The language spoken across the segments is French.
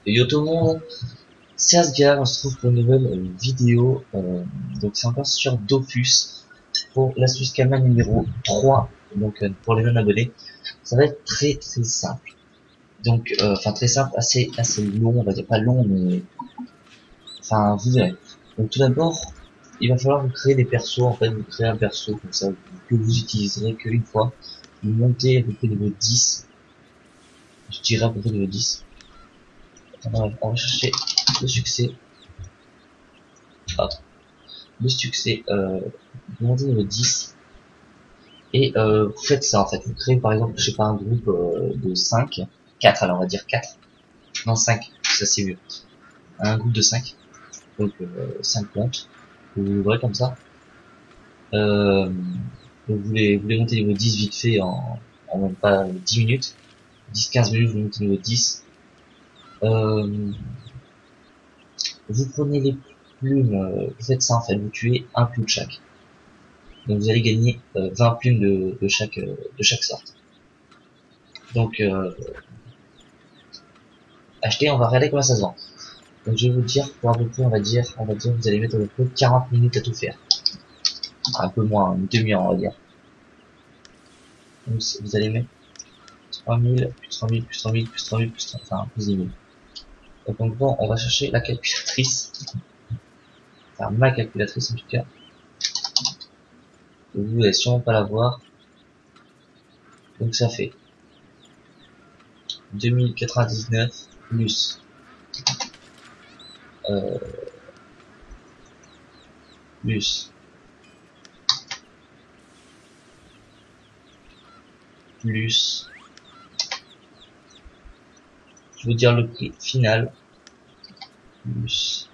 Yo tout le monde, c'est Asgard, on se trouve pour une nouvelle vidéo, donc c'est encore sur Dofus, pour l'astuce Kama numéro 3, donc pour les non abonnés, ça va être très simple, donc enfin très simple, assez long, on va dire pas long mais, enfin vous verrez. Donc tout d'abord, il va falloir vous créer des persos, en fait vous créez un perso comme ça, que vous utiliserez qu'une fois, vous montez à peu près niveau 10, je dirais à peu près niveau 10, on va chercher le succès. Hop. Le succès, vous montez niveau 10 et vous faites ça en fait, vous créez par exemple, je sais pas, un groupe de 5, 4, alors on va dire 4, non 5, ça c'est mieux, un groupe de 5, donc 5 comptes, vous l'ouvrez comme ça, donc vous les montez niveau 10 vite fait en même pas 10 minutes, 10-15 minutes vous montez niveau 10, vous prenez les plumes, vous faites ça en fait, vous tuez un plume chaque. Donc vous allez gagner 20 plumes de chaque sorte. Donc acheter, on va regarder comment ça se vend. Donc je vais vous dire pour à peu près, on va dire vous allez mettre à peu près 40 minutes à tout faire. Un peu moins, une demi-heure on va dire. Donc vous allez mettre 3000, plus 3000, plus 3000, plus 3000, plus 3000, enfin plus 10 000. Donc bon, on va chercher la calculatrice. Enfin ma calculatrice en tout cas. Vous n'allez sûrement pas la voir. Donc ça fait 2099 plus plus je veux dire le prix final plus.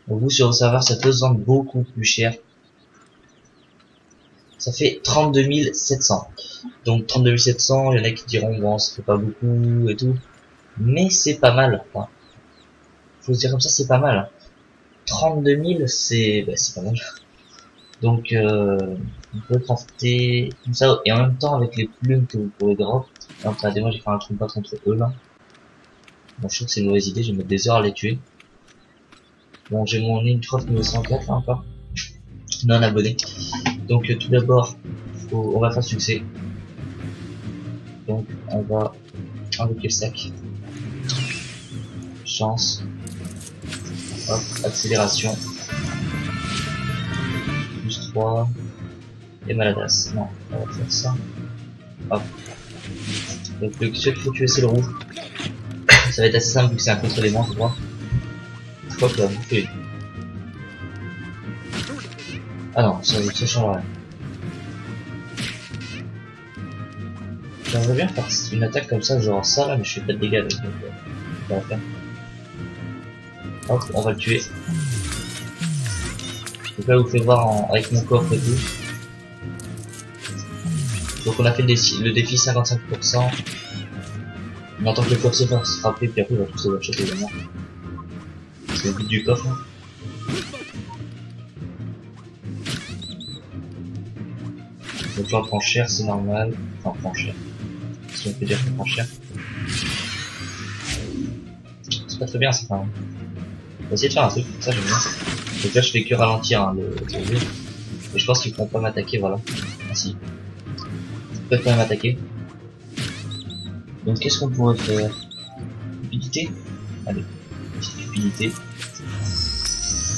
Donc vous sur vos serveurs ça peut se vendre beaucoup plus cher. Ça fait 32 700. Donc 32 700, il y en a qui diront bon ça fait pas beaucoup et tout. Mais c'est pas mal. Enfin, faut se dire comme ça, c'est pas mal. 32 000 c'est pas mal. Donc on peut crafter comme ça et en même temps avec les plumes que vous pourrez drop. Alors regardez-moi j'ai fait un truc pas contre eux là. Bon je trouve que c'est une mauvaise idée, je vais mettre des heures à les tuer. Bon j'ai mon intro niveau 104 là encore. Non abonné. Donc tout d'abord on va faire succès. Donc on va enlever le sac. Chance. Hop, accélération. Plus 3. Et maladasse. Non, on va faire ça. Hop. Donc ce qu'il faut tuer c'est le rouge. Ça va être assez simple vu que c'est un contre-élément je crois. Je crois qu'il va bouffer. Ah non, ça change rien. J'aimerais bien faire une attaque comme ça, genre ça là, mais je fais pas de dégâts avec, donc on va faire. Hop, on va le tuer. Donc là, je vous fais voir avec mon coffre et tout. Donc on a fait le défi 55%. On attend que le coffre se fasse frapper, puis après il va tout se watcher évidemment. C'est le but du coffre. Hein. Donc là on prend cher, c'est normal. Enfin on prend cher. Si on peut dire qu'on prend cher. C'est pas très bien ça quand même. On va essayer de faire un truc, ça j'aime bien. Donc là je fais que ralentir hein, le jeu. Et je pense qu'ils pourront pas m'attaquer, voilà. Ah si. Ils peuvent pas m'attaquer. Donc qu'est-ce qu'on pourrait faire? Stupidité. Allez, stupidité. Et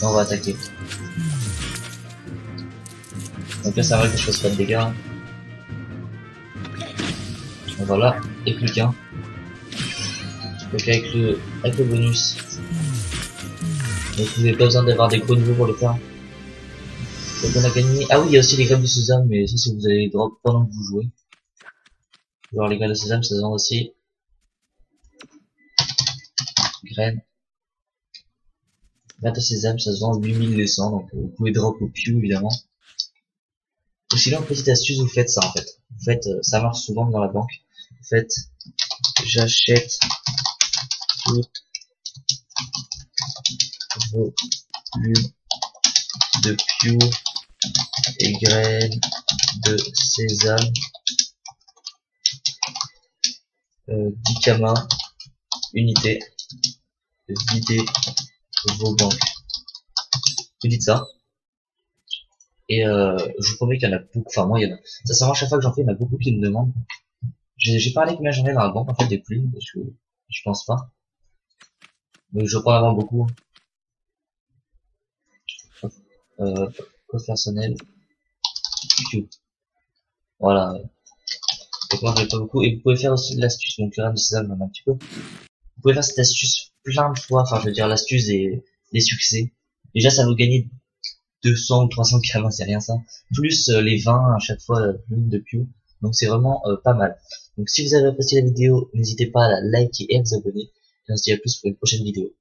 on va attaquer. Donc là c'est vrai que je fasse pas de dégâts. Donc voilà, et plus qu'un. Donc avec le bonus. Donc vous n'avez pas besoin d'avoir des gros niveaux pour le faire. Donc on a gagné. Ah oui, il y a aussi les graines de sésame, mais ça c'est vous allez les drop pendant que vous jouez. Genre les graines de sésame, ça se vend aussi. Graines. Graines de sésame, ça se vend 8200, donc vous pouvez drop au Pew évidemment. Ou sinon, petite astuce, vous faites ça en fait. Vous faites, ça marche souvent dans la banque. Vous faites, j'achète toutes vos plumes de Pew et graines de sésame Dikama, unité, vider vos banques. Vous dites ça. Et je vous promets qu'il y en a beaucoup, enfin moi il y en a. Sincèrement, chaque fois que j'en fais, il y en a beaucoup qui me demandent. J'ai parlé combien j'en ai dans la banque, en fait, des plumes, parce que je pense pas. Mais je crois avoir beaucoup. Code personnel. Q. Voilà. Donc moi j'en ai pas beaucoup. Et vous pouvez faire aussi de l'astuce, donc le de sésame un petit peu. Vous pouvez faire cette astuce plein de fois, enfin je veux dire l'astuce des succès. Déjà ça va vous gagner 200 ou 300 camas, c'est rien ça. Plus les 20 à chaque fois de Q. Donc c'est vraiment pas mal. Donc si vous avez apprécié la vidéo, n'hésitez pas à la liker et à vous abonner. Et on se dit à plus pour une prochaine vidéo.